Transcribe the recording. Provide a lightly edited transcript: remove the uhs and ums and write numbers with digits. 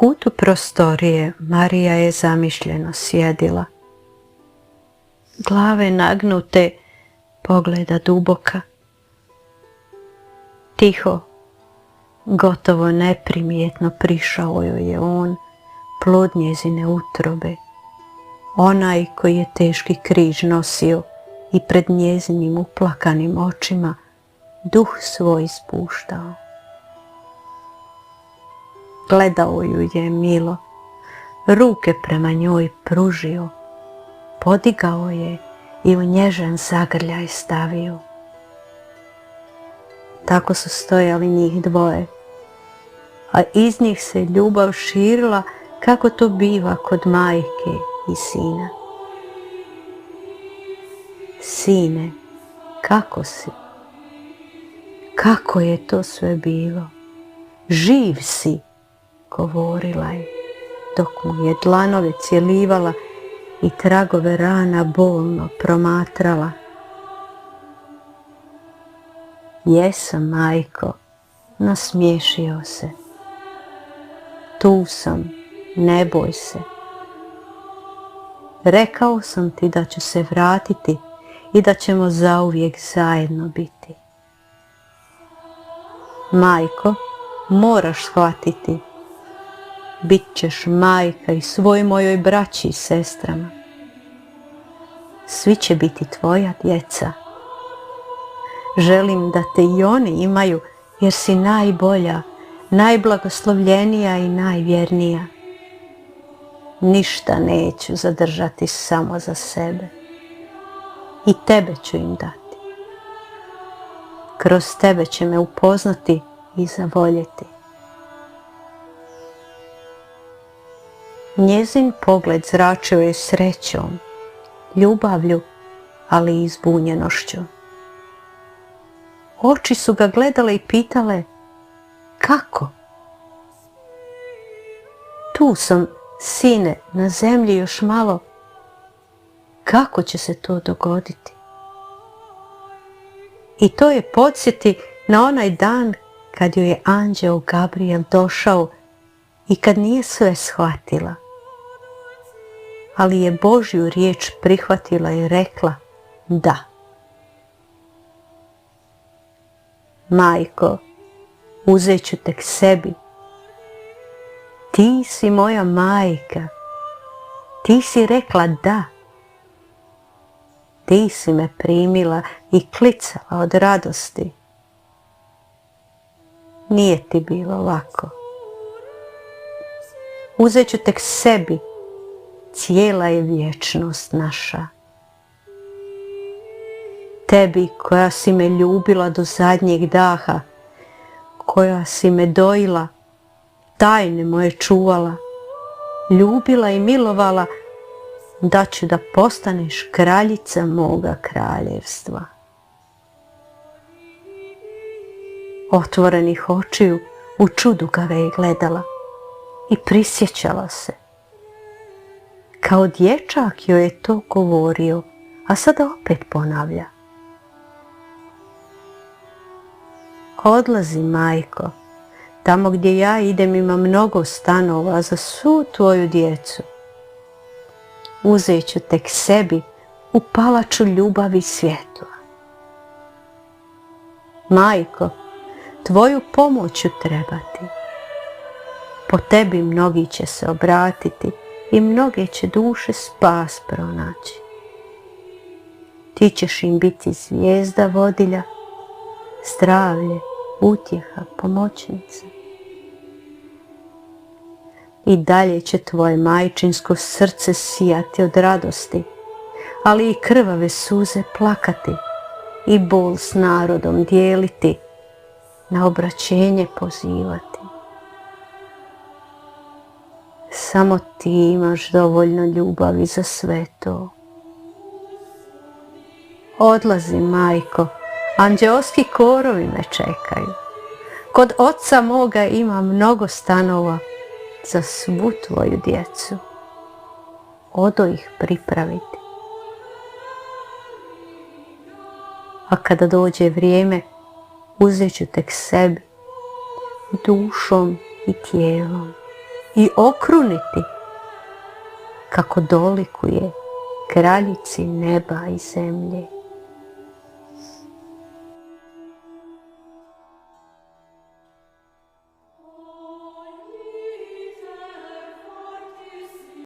kutu prostorije Marija je zamišljeno sjedila. Glave nagnute, pogleda duboka. Tiho, gotovo neprimjetno prišao joj je on, plod njezine utrobe, onaj koji je teški križ nosio i pred njezinim uplakanim očima duh svoj spuštao. Gledao ju je milo, ruke prema njoj pružio, podigao je i u nježan zagrljaj stavio. Tako su stojali njih dvoje, a iz njih se ljubav širila kako to biva kod majke i sina. Sine, kako si? Kako je to sve bilo? Živ si, govorila je, dok mu je dlanove cjelivala i tragove rana bolno promatrala. Jesam, majko, nasmiješio se. Tu sam, ne boj se. Rekao sam ti da ću se vratiti i da ćemo zauvijek zajedno biti. Majko, moraš shvatiti, bit ćeš majka i svoj mojoj braći i sestrama. Svi će biti tvoja djeca. Želim da te i oni imaju jer si najbolja, najblagoslovljenija i najvjernija. Ništa neću zadržati samo za sebe. I tebe ću im dati. Kroz tebe će me upoznati i zavoljeti. Njezin pogled zračio je srećom, ljubavlju, ali i zbunjenošću. Oči su ga gledale i pitale, kako? Tu sam, sine, na zemlji još malo. Kako će se to dogoditi? I to je podsjeti na onaj dan kad joj je anđeo Gabriel došao i kad nije sve shvatila. Ali je Božju riječ prihvatila i rekla da. Majko, uzet ću tek sebi. Ti si moja majka. Ti si rekla da. Ti si me primila i klicala od radosti. Nije ti bilo lako. Uzet ću tek sebi. Cijela je vječnost naša. Tebi koja si me ljubila do zadnjeg daha, koja si me dojila, tajne moje čuvala, ljubila i milovala, da ću da postaneš kraljica moga kraljevstva. Otvorenih očiju u čudu ga je gledala i prisjećala se. Kao dječak joj je to govorio, a sada opet ponavlja. Odlazi, majko, tamo gdje ja idem ima mnogo stanova za svu tvoju djecu. Uzet ću tek sebi u palaču ljubavi svjetla. Majko, tvoju pomoć ću trebati. Po tebi mnogi će se obratiti i mnoge će duše spas pronaći. Ti ćeš im biti zvijezda vodilja, zdravlje, utjeha, pomoćnica. I dalje će tvoje majčinsko srce sijati od radosti, ali i krvave suze plakati i bol s narodom dijeliti, na obraćenje pozivati. Samo ti imaš dovoljno ljubavi za sve to. Odlazi, majko, anđeoski korovi me čekaju. Kod oca moga ima mnogo stanova za svu tvoju djecu. Odo ih pripraviti. A kada dođe vrijeme, uzet ću tek sebi, dušom i tijelom. i okruniti kako dolikuje kraljici neba i zemlje.